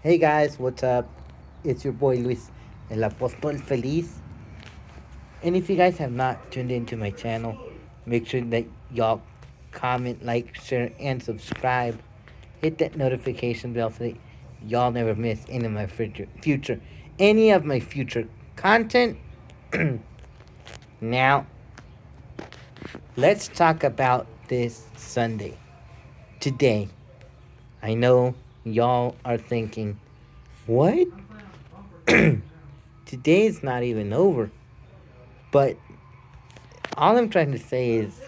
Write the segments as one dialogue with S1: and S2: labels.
S1: Hey guys, what's up? It's your boy Luis, el apóstol feliz. And if you guys have not tuned into my channel, make sure that y'all comment, like, share, and subscribe. Hit that notification bell so that y'all never miss any of my future content. Now, let's talk about this Sunday. Today, I know y'all are thinking, what? Today is not even over. But all I'm trying to say is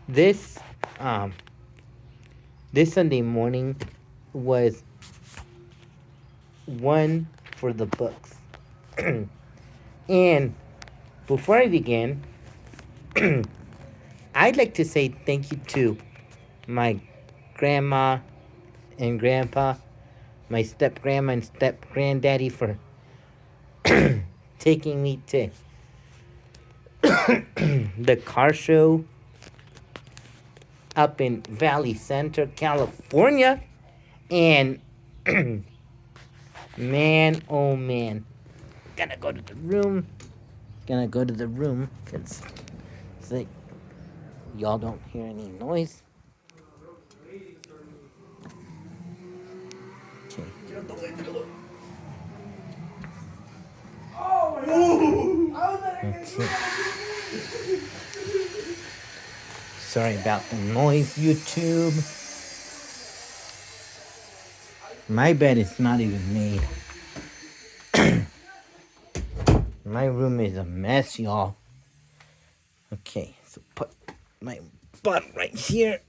S1: this um this Sunday morning was one for the books. And before I begin, I'd like to say thank you to my grandma and grandpa, my step grandma and step granddaddy for taking me to the car show up in Valley Center, California. And man, oh man, gonna go to the room. Gonna go to the room because it's like y'all don't hear any noise. Okay. Okay. Sorry about the noise, YouTube. My bed is not even made. My room is a mess, y'all. Okay, so put my butt right here.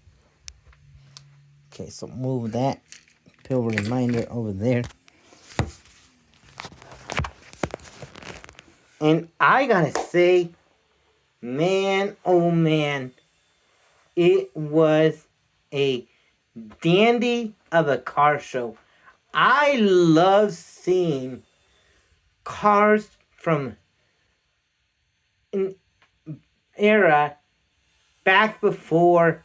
S1: Okay, so move that pill reminder over there. And I gotta say, man, oh man, it was a dandy of a car show. I love seeing cars from an era back before,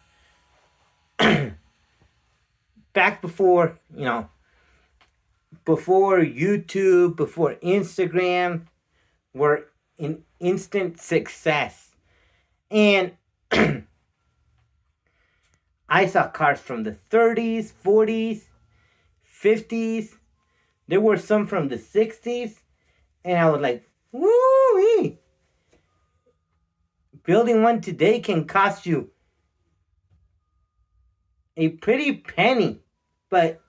S1: you know, before YouTube, before Instagram were an instant success. And I saw cars from the 30s, 40s, 50s. There were some from the 60s. And I was like, woo! Building one today can cost you a pretty penny. But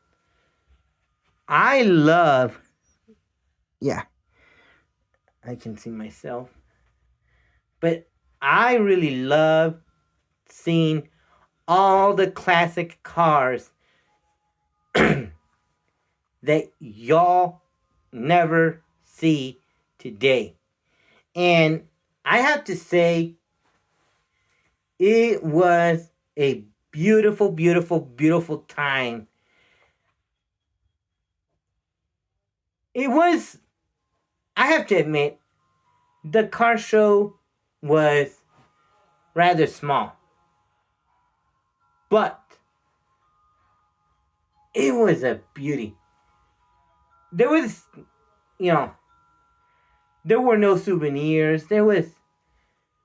S1: I love, yeah, I can see myself. But I really love seeing all the classic cars that y'all never see today. And I have to say, it was a beautiful, beautiful, beautiful time. It was, I have to admit, the car show was rather small. But it was a beauty. There was, you know, there were no souvenirs. There was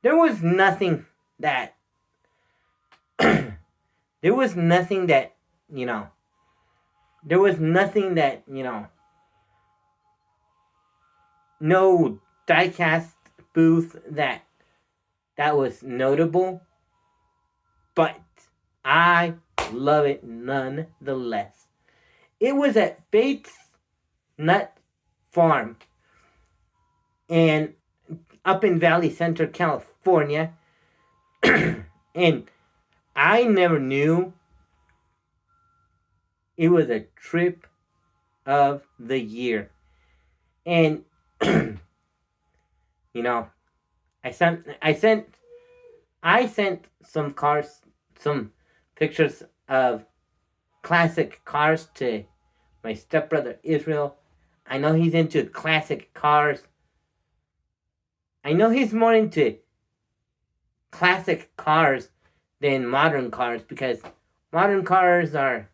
S1: nothing that there was nothing that, you know, there was nothing that, no diecast booth that was notable, but I love it nonetheless. It was at Bates Nut Farm and up in Valley Center, California. And I never knew it was a trip of the year. And you know, I sent some pictures of classic cars to my stepbrother Israel. I know he's into classic cars. I know he's more into classic cars than modern cars because modern cars are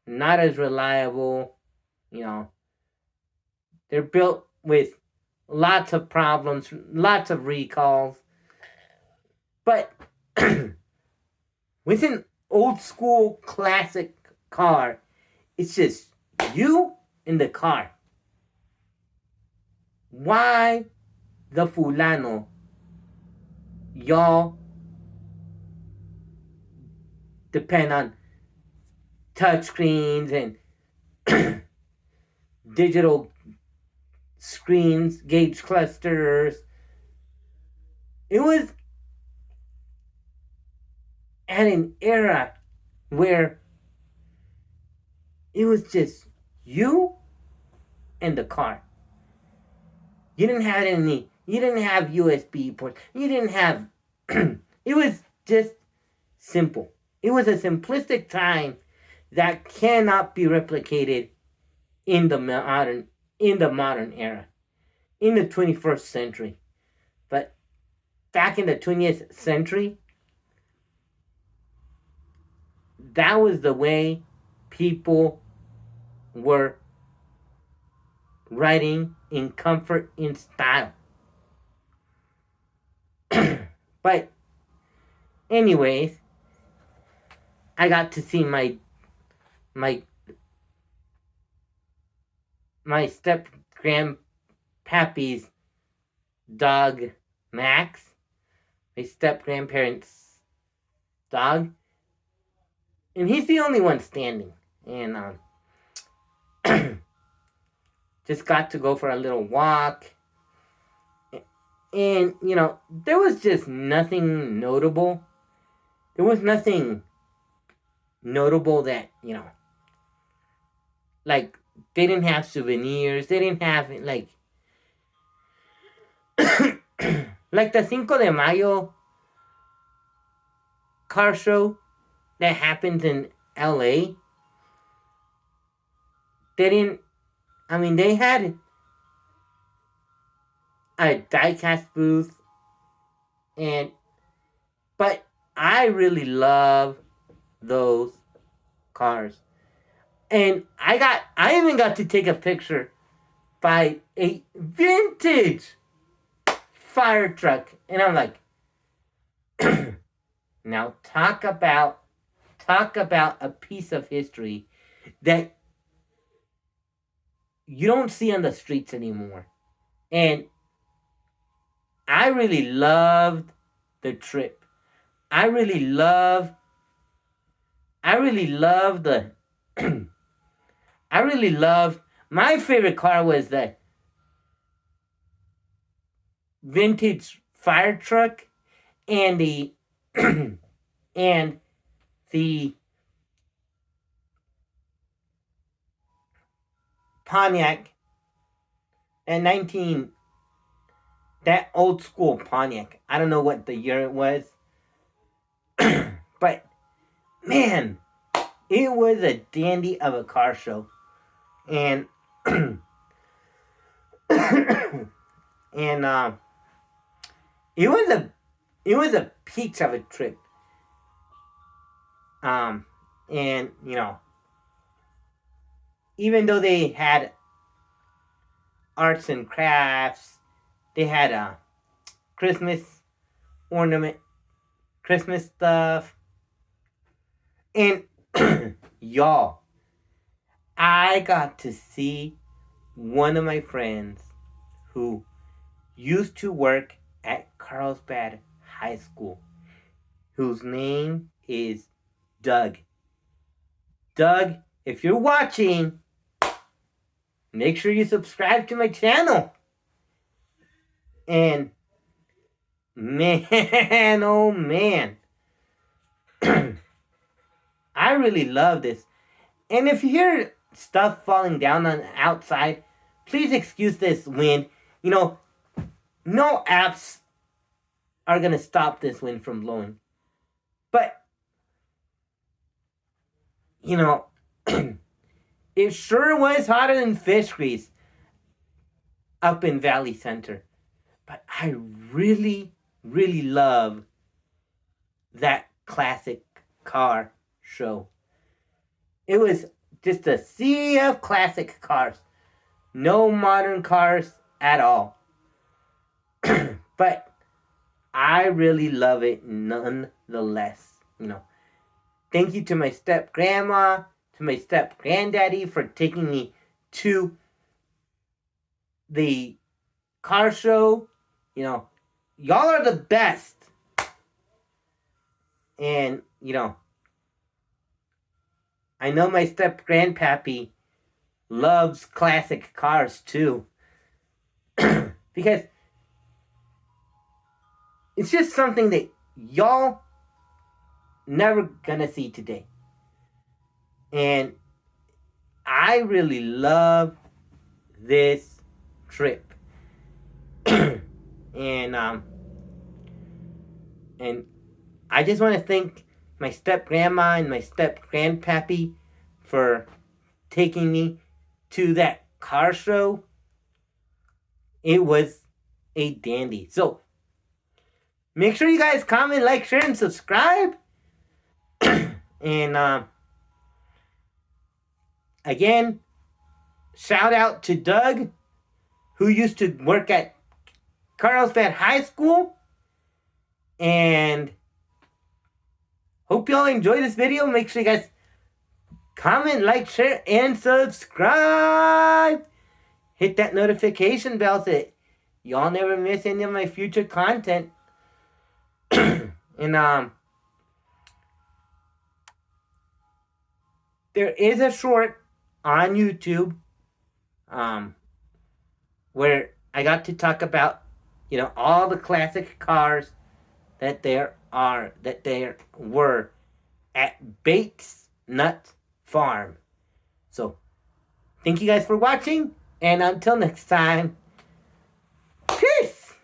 S1: not as reliable. You know, they're built with lots of problems, lots of recalls. But with an old school classic car, it's just you in the car. Why the fulano y'all depend on touchscreens and digital screens, gauge clusters? It was at an era where it was just you and the car. You didn't have any, you didn't have USB ports. You didn't have, it was just simple. It was a simplistic time that cannot be replicated in the modern era, in the 21st century. But back in the 20th century, that was the way people were riding in comfort, in style. But anyways, I got to see my my step grandpappy's dog Max, my step grandparents' dog, and he's the only one standing. And just got to go for a little walk. And, there was just nothing notable. There was nothing notable that, like, they didn't have souvenirs. They didn't have, like, like the Cinco de Mayo car show that happens in LA. They didn't, they had a diecast booth, but I really love those cars. And I even got to take a picture by a vintage fire truck. And I'm like, now talk about a piece of history that you don't see on the streets anymore. And I really loved the trip. I really loved the I really loved, my favorite car was the vintage fire truck and the and the Pontiac and 19 that old school Pontiac. I don't know what the year it was. But man, it was a dandy of a car show. And and it was a peach of a trip. And even though they had arts and crafts, they had a Christmas ornament, Christmas stuff, and y'all, I got to see one of my friends who used to work at Carlsbad High School, whose name is Doug. Doug, if you're watching, make sure you subscribe to my channel. And man, oh man, I really love this. And if you hear stuff falling down on the outside, please excuse this wind. No apps are going to stop this wind from blowing. But, it sure was hotter than fish grease up in Valley Center. But I really, really love that classic car show. It was just a sea of classic cars. No modern cars at all. But I really love it nonetheless. Thank you to my step grandma, to my step granddaddy for taking me to the car show. Y'all are the best. And, I know my step grandpappy loves classic cars too. Because it's just something that y'all never gonna see today. And I really love this trip. and I just want to thank my step grandma and my step grandpappy for taking me to that car show. It was a dandy. So make sure you guys comment, like, share, and subscribe. And again, shout out to Doug, who used to work at Carlsbad High School. And hope y'all enjoy this video. Make sure you guys comment, like, share, and subscribe. Hit that notification bell so that y'all never miss any of my future content. And there is a short on YouTube where I got to talk about all the classic cars that there were at Bates Nut Farm. So thank you guys for watching, and until next time, peace.